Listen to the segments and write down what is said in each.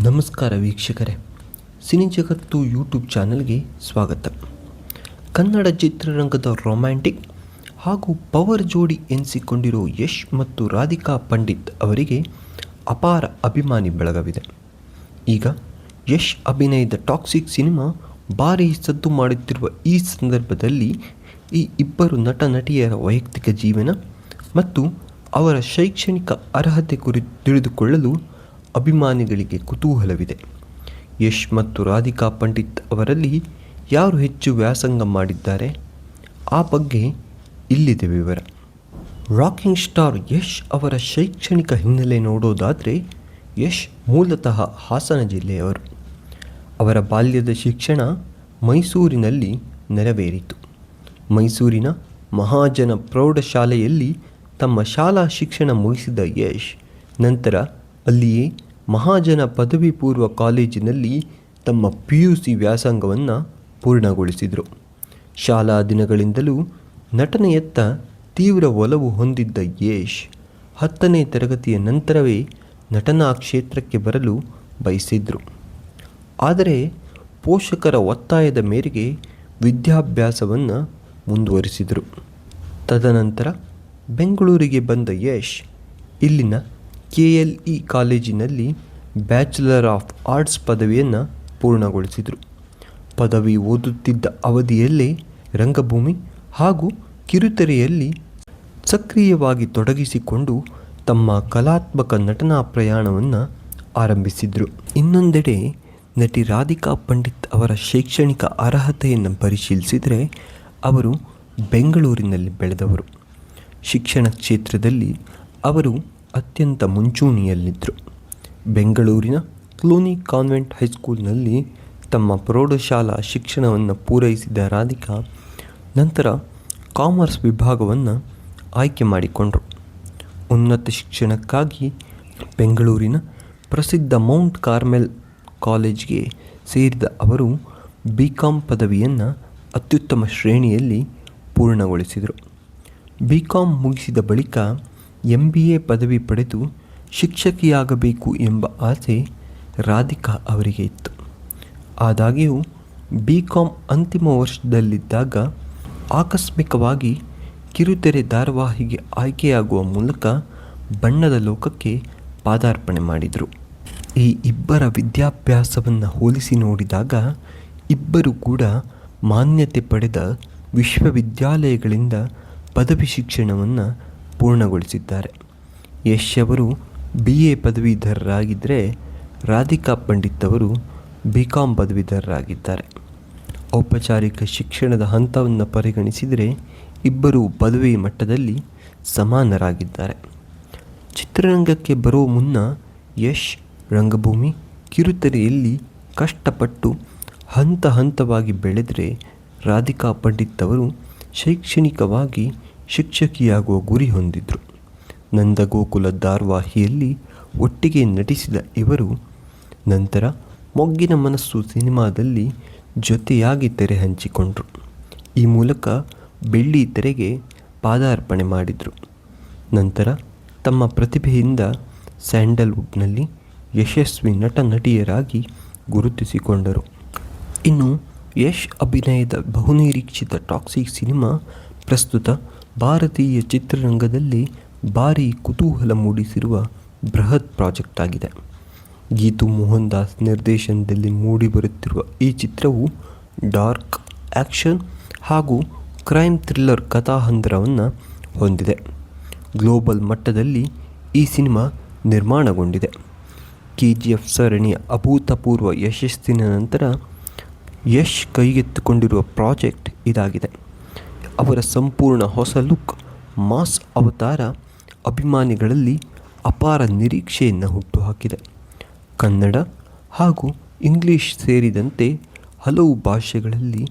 ನಮಸ್ಕಾರ ವೀಕ್ಷಕರೇ, ಸಿನಿ ಜಗತ್ತು ಯೂಟ್ಯೂಬ್ ಚಾನಲ್ಗೆ ಸ್ವಾಗತ. ಕನ್ನಡ ಚಿತ್ರರಂಗದ ರೊಮ್ಯಾಂಟಿಕ್ ಹಾಗೂ ಪವರ್ ಜೋಡಿ ಎನಿಸಿಕೊಂಡಿರೋ ಯಶ್ ಮತ್ತು ರಾಧಿಕಾ ಪಂಡಿತ್ ಅವರಿಗೆ ಅಪಾರ ಅಭಿಮಾನಿ ಬಳಗವಿದೆ. ಈಗ ಯಶ್ ಅಭಿನಯದ ಟಾಕ್ಸಿಕ್ ಸಿನಿಮಾ ಭಾರೀ ಸದ್ದು ಮಾಡುತ್ತಿರುವ ಈ ಸಂದರ್ಭದಲ್ಲಿ ಈ ಇಬ್ಬರು ನಟ ನಟಿಯರ ವೈಯಕ್ತಿಕ ಜೀವನ ಮತ್ತು ಅವರ ಶೈಕ್ಷಣಿಕ ಅರ್ಹತೆ ಕುರಿತು ತಿಳಿದುಕೊಳ್ಳಲು ಅಭಿಮಾನಿಗಳಿಗೆ ಕುತೂಹಲವಿದೆ. ಯಶ್ ಮತ್ತು ರಾಧಿಕಾ ಪಂಡಿತ್ ಅವರಲ್ಲಿ ಯಾರು ಹೆಚ್ಚು ವ್ಯಾಸಂಗ ಮಾಡಿದ್ದಾರೆ, ಆ ಬಗ್ಗೆ ಇಲ್ಲಿದೆ ವಿವರ. ರಾಕಿಂಗ್ ಸ್ಟಾರ್ ಯಶ್ ಅವರ ಶೈಕ್ಷಣಿಕ ಹಿನ್ನೆಲೆ ನೋಡೋದಾದರೆ, ಯಶ್ ಮೂಲತಃ ಹಾಸನ ಜಿಲ್ಲೆಯವರು. ಅವರ ಬಾಲ್ಯದ ಶಿಕ್ಷಣ ಮೈಸೂರಿನಲ್ಲಿ ನೆರವೇರಿತು. ಮೈಸೂರಿನ ಮಹಾಜನ ಪ್ರೌಢಶಾಲೆಯಲ್ಲಿ ತಮ್ಮ ಶಾಲಾ ಶಿಕ್ಷಣ ಮುಗಿಸಿದ ಯಶ್ ನಂತರ ಅಲ್ಲಿಯೇ ಮಹಾಜನ ಪದವಿ ಪೂರ್ವ ಕಾಲೇಜಿನಲ್ಲಿ ತಮ್ಮ PUC ವ್ಯಾಸಂಗವನ್ನು ಪೂರ್ಣಗೊಳಿಸಿದರು. ಶಾಲಾ ದಿನಗಳಿಂದಲೂ ನಟನೆಯತ್ತ ತೀವ್ರ ಒಲವು ಹೊಂದಿದ್ದ ಯಶ್ 10ನೇ ತರಗತಿಯ ನಂತರವೇ ನಟನಾ ಕ್ಷೇತ್ರಕ್ಕೆ ಬರಲು ಬಯಸಿದ್ರು. ಆದರೆ ಪೋಷಕರ ಒತ್ತಾಯದ ಮೇರೆಗೆ ವಿದ್ಯಾಭ್ಯಾಸವನ್ನು ಮುಂದುವರಿಸಿದರು. ತದನಂತರ ಬೆಂಗಳೂರಿಗೆ ಬಂದ ಯಶ್ ಇಲ್ಲಿನ KLE ಕಾಲೇಜಿನಲ್ಲಿ ಬ್ಯಾಚುಲರ್ ಆಫ್ ಆರ್ಟ್ಸ್ ಪದವಿಯನ್ನು ಪೂರ್ಣಗೊಳಿಸಿದರು. ಪದವಿ ಓದುತ್ತಿದ್ದ ಅವಧಿಯಲ್ಲೇ ರಂಗಭೂಮಿ ಹಾಗೂ ಕಿರುತೆರೆಯಲ್ಲಿ ಸಕ್ರಿಯವಾಗಿ ತೊಡಗಿಸಿಕೊಂಡು ತಮ್ಮ ಕಲಾತ್ಮಕ ನಟನಾ ಪ್ರಯಾಣವನ್ನು ಆರಂಭಿಸಿದರು. ಇನ್ನೊಂದೆಡೆ ನಟಿ ರಾಧಿಕಾ ಪಂಡಿತ್ ಅವರ ಶೈಕ್ಷಣಿಕ ಅರ್ಹತೆಯನ್ನು ಪರಿಶೀಲಿಸಿದರೆ ಅವರು ಬೆಂಗಳೂರಿನಲ್ಲಿ ಬೆಳೆದವರು. ಶಿಕ್ಷಣ ಕ್ಷೇತ್ರದಲ್ಲಿ ಅವರು ಅತ್ಯಂತ ಮುಂಚೂಣಿಯಲ್ಲಿದ್ದರು. ಬೆಂಗಳೂರಿನ ಕ್ಲೂನಿ ಕಾನ್ವೆಂಟ್ ಹೈಸ್ಕೂಲ್ನಲ್ಲಿ ತಮ್ಮ ಪ್ರೌಢಶಾಲಾ ಶಿಕ್ಷಣವನ್ನು ಪೂರೈಸಿದ ರಾಧಿಕಾ ನಂತರ ಕಾಮರ್ಸ್ ವಿಭಾಗವನ್ನು ಆಯ್ಕೆ ಮಾಡಿಕೊಂಡರು. ಉನ್ನತ ಶಿಕ್ಷಣಕ್ಕಾಗಿ ಬೆಂಗಳೂರಿನ ಪ್ರಸಿದ್ಧ ಮೌಂಟ್ ಕಾರ್ಮೆಲ್ ಕಾಲೇಜ್ಗೆ ಸೇರಿದ ಅವರು BCom ಪದವಿಯನ್ನು ಅತ್ಯುತ್ತಮ ಶ್ರೇಣಿಯಲ್ಲಿ ಪೂರ್ಣಗೊಳಿಸಿದರು. BCom ಮುಗಿಸಿದ ಬಳಿಕ MBA ಪದವಿ ಪಡೆದು ಶಿಕ್ಷಕಿಯಾಗಬೇಕು ಎಂಬ ಆಸೆ ರಾಧಿಕಾ ಅವರಿಗೆ ಇತ್ತು. ಆದಾಗ್ಯೂ BCom ಅಂತಿಮ ವರ್ಷದಲ್ಲಿದ್ದಾಗ ಆಕಸ್ಮಿಕವಾಗಿ ಕಿರುತೆರೆ ಧಾರಾವಾಹಿಗೆ ಆಯ್ಕೆಯಾಗುವ ಮೂಲಕ ಬಣ್ಣದ ಲೋಕಕ್ಕೆ ಪಾದಾರ್ಪಣೆ ಮಾಡಿದರು. ಈ ಇಬ್ಬರ ವಿದ್ಯಾಭ್ಯಾಸವನ್ನು ಹೋಲಿಸಿ ನೋಡಿದಾಗ ಇಬ್ಬರು ಕೂಡ ಮಾನ್ಯತೆ ಪಡೆದ ವಿಶ್ವವಿದ್ಯಾಲಯಗಳಿಂದ ಪದವಿ ಶಿಕ್ಷಣವನ್ನು ಪೂರ್ಣಗೊಳಿಸಿದ್ದಾರೆ. ಯಶ್ ಅವರು BA ಪದವೀಧರರಾಗಿದ್ದರೆ ರಾಧಿಕಾ ಪಂಡಿತ್ ಅವರು BCom ಪದವೀಧರರಾಗಿದ್ದಾರೆ. ಔಪಚಾರಿಕ ಶಿಕ್ಷಣದ ಹಂತವನ್ನು ಪರಿಗಣಿಸಿದರೆ ಇಬ್ಬರು ಪದವಿ ಮಟ್ಟದಲ್ಲಿ ಸಮಾನರಾಗಿದ್ದಾರೆ. ಚಿತ್ರರಂಗಕ್ಕೆ ಬರೋ ಮುನ್ನ ಯಶ್ ರಂಗಭೂಮಿ ಕಿರುತೆರೆಯಲ್ಲಿ ಕಷ್ಟಪಟ್ಟು ಹಂತ ಹಂತವಾಗಿ ಬೆಳೆದರೆ ರಾಧಿಕಾ ಪಂಡಿತ್ ಅವರು ಶೈಕ್ಷಣಿಕವಾಗಿ ಶಿಕ್ಷಕಿಯಾಗುವ ಗುರಿ ಹೊಂದಿದ್ರು. ನಂದಗೋಕುಲ ಧಾರಾವಾಹಿಯಲ್ಲಿ ಒಟ್ಟಿಗೆ ನಟಿಸಿದ ಇವರು ನಂತರ ಮೊಗ್ಗಿನ ಮನಸ್ಸು ಸಿನಿಮಾದಲ್ಲಿ ಜೊತೆಯಾಗಿ ತೆರೆ ಹಂಚಿಕೊಂಡರು. ಈ ಮೂಲಕ ಬೆಳ್ಳಿ ತೆರೆಗೆ ಪಾದಾರ್ಪಣೆ ಮಾಡಿದರು. ನಂತರ ತಮ್ಮ ಪ್ರತಿಭೆಯಿಂದ ಸ್ಯಾಂಡಲ್ವುಡ್ನಲ್ಲಿ ಯಶಸ್ವಿ ನಟ ನಟಿಯರಾಗಿ ಗುರುತಿಸಿಕೊಂಡರು. ಇನ್ನು ಯಶ್ ಅಭಿನಯದ ಬಹುನಿರೀಕ್ಷಿತ ಟಾಕ್ಸಿಕ್ ಸಿನಿಮಾ ಪ್ರಸ್ತುತ ಭಾರತೀಯ ಚಿತ್ರರಂಗದಲ್ಲಿ ಭಾರೀ ಕುತೂಹಲ ಮೂಡಿಸಿರುವ ಬೃಹತ್ ಪ್ರಾಜೆಕ್ಟ್ ಆಗಿದೆ. ಗೀತು ಮೋಹನ್ ದಾಸ್ ನಿರ್ದೇಶನದಲ್ಲಿ ಮೂಡಿಬರುತ್ತಿರುವ ಈ ಚಿತ್ರವು ಡಾರ್ಕ್, ಆ್ಯಕ್ಷನ್ ಹಾಗೂ ಕ್ರೈಮ್ ಥ್ರಿಲ್ಲರ್ ಕಥಾಹಂದರವನ್ನು ಹೊಂದಿದೆ. ಗ್ಲೋಬಲ್ ಮಟ್ಟದಲ್ಲಿ ಈ ಸಿನಿಮಾ ನಿರ್ಮಾಣಗೊಂಡಿದೆ. KGF ಸರಣಿಯ ಅಭೂತಪೂರ್ವ ಯಶಸ್ಸಿನ ನಂತರ ಯಶ್ ಕೈಗೆತ್ತಿಕೊಂಡಿರುವ ಪ್ರಾಜೆಕ್ಟ್ ಇದಾಗಿದೆ. ಅವರ ಸಂಪೂರ್ಣ ಹೊಸ ಲುಕ್, ಮಾಸ್ ಅವತಾರ ಅಭಿಮಾನಿಗಳಲ್ಲಿ ಅಪಾರ ನಿರೀಕ್ಷೆಯನ್ನು ಹುಟ್ಟುಹಾಕಿದೆ. ಕನ್ನಡ ಹಾಗೂ ಇಂಗ್ಲಿಷ್ ಸೇರಿದಂತೆ ಹಲವು ಭಾಷೆಗಳಲ್ಲಿ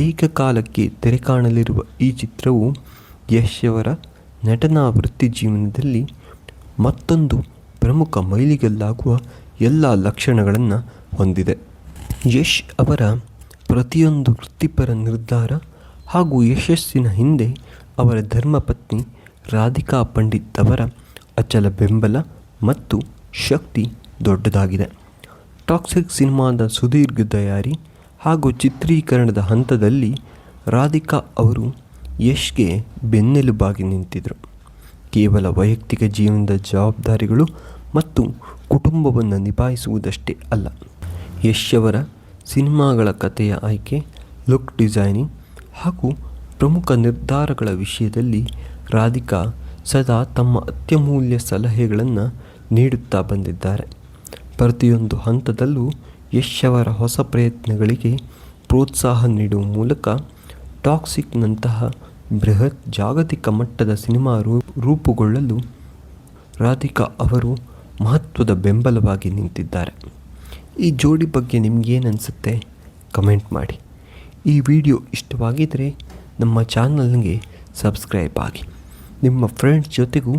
ಏಕಕಾಲಕ್ಕೆ ತೆರೆ ಕಾಣಲಿರುವ ಈ ಚಿತ್ರವು ಯಶ್ ಅವರ ನಟನಾ ವೃತ್ತಿ ಜೀವನದಲ್ಲಿ ಮತ್ತೊಂದು ಪ್ರಮುಖ ಮೈಲಿಗಲ್ಲಾಗುವ ಎಲ್ಲ ಲಕ್ಷಣಗಳನ್ನು ಹೊಂದಿದೆ. ಯಶ್ ಅವರ ಪ್ರತಿಯೊಂದು ವೃತ್ತಿಪರ ನಿರ್ಧಾರ ಹಾಗೂ ಯಶಸ್ಸಿನ ಹಿಂದೆ ಅವರ ಧರ್ಮಪತ್ನಿ ರಾಧಿಕಾ ಪಂಡಿತ್ ಅವರ ಅಚಲ ಬೆಂಬಲ ಮತ್ತು ಶಕ್ತಿ ದೊಡ್ಡದಾಗಿದೆ. ಟಾಕ್ಸಿಕ್ ಸಿನಿಮಾದ ಸುದೀರ್ಘ ತಯಾರಿ ಹಾಗೂ ಚಿತ್ರೀಕರಣದ ಹಂತದಲ್ಲಿ ರಾಧಿಕಾ ಅವರು ಯಶ್ಗೆ ಬೆನ್ನೆಲುಬಾಗಿ ನಿಂತಿದ್ದರು. ಕೇವಲ ವೈಯಕ್ತಿಕ ಜೀವನದ ಜವಾಬ್ದಾರಿಗಳು ಮತ್ತು ಕುಟುಂಬವನ್ನು ನಿಭಾಯಿಸುವುದಷ್ಟೇ ಅಲ್ಲ, ಯಶ್ ಅವರ ಸಿನಿಮಾಗಳ ಕಥೆಯ ಆಯ್ಕೆ, ಲುಕ್ ಡಿಸೈನಿಂಗ್ ಹಾಗೂ ಪ್ರಮುಖ ನಿರ್ಧಾರಗಳ ವಿಷಯದಲ್ಲಿ ರಾಧಿಕಾ ಸದಾ ತಮ್ಮ ಅತ್ಯಮೂಲ್ಯ ಸಲಹೆಗಳನ್ನು ನೀಡುತ್ತಾ ಬಂದಿದ್ದಾರೆ. ಪ್ರತಿಯೊಂದು ಹಂತದಲ್ಲೂ ಯಶ್ ಅವರ ಹೊಸ ಪ್ರಯತ್ನಗಳಿಗೆ ಪ್ರೋತ್ಸಾಹ ನೀಡುವ ಮೂಲಕ ಟಾಕ್ಸಿಕ್ನಂತಹ ಬೃಹತ್ ಜಾಗತಿಕ ಮಟ್ಟದ ಸಿನಿಮಾ ರೂಪುಗೊಳ್ಳಲು ರಾಧಿಕಾ ಅವರು ಮಹತ್ವದ ಬೆಂಬಲವಾಗಿ ನಿಂತಿದ್ದಾರೆ. ಈ ಜೋಡಿ ಬಗ್ಗೆ ನಿಮಗೇನನ್ಸುತ್ತೆ ಕಮೆಂಟ್ ಮಾಡಿ. ಈ ವಿಡಿಯೋ ಇಷ್ಟವಾಗಿದ್ದರೆ ನಮ್ಮ ಚಾನಲ್ಗೆ ಸಬ್ಸ್ಕ್ರೈಬ್ ಆಗಿ, ನಿಮ್ಮ ಫ್ರೆಂಡ್ಸ್ ಜೊತೆಗೂ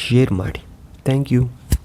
ಶೇರ್ ಮಾಡಿ. Thank you.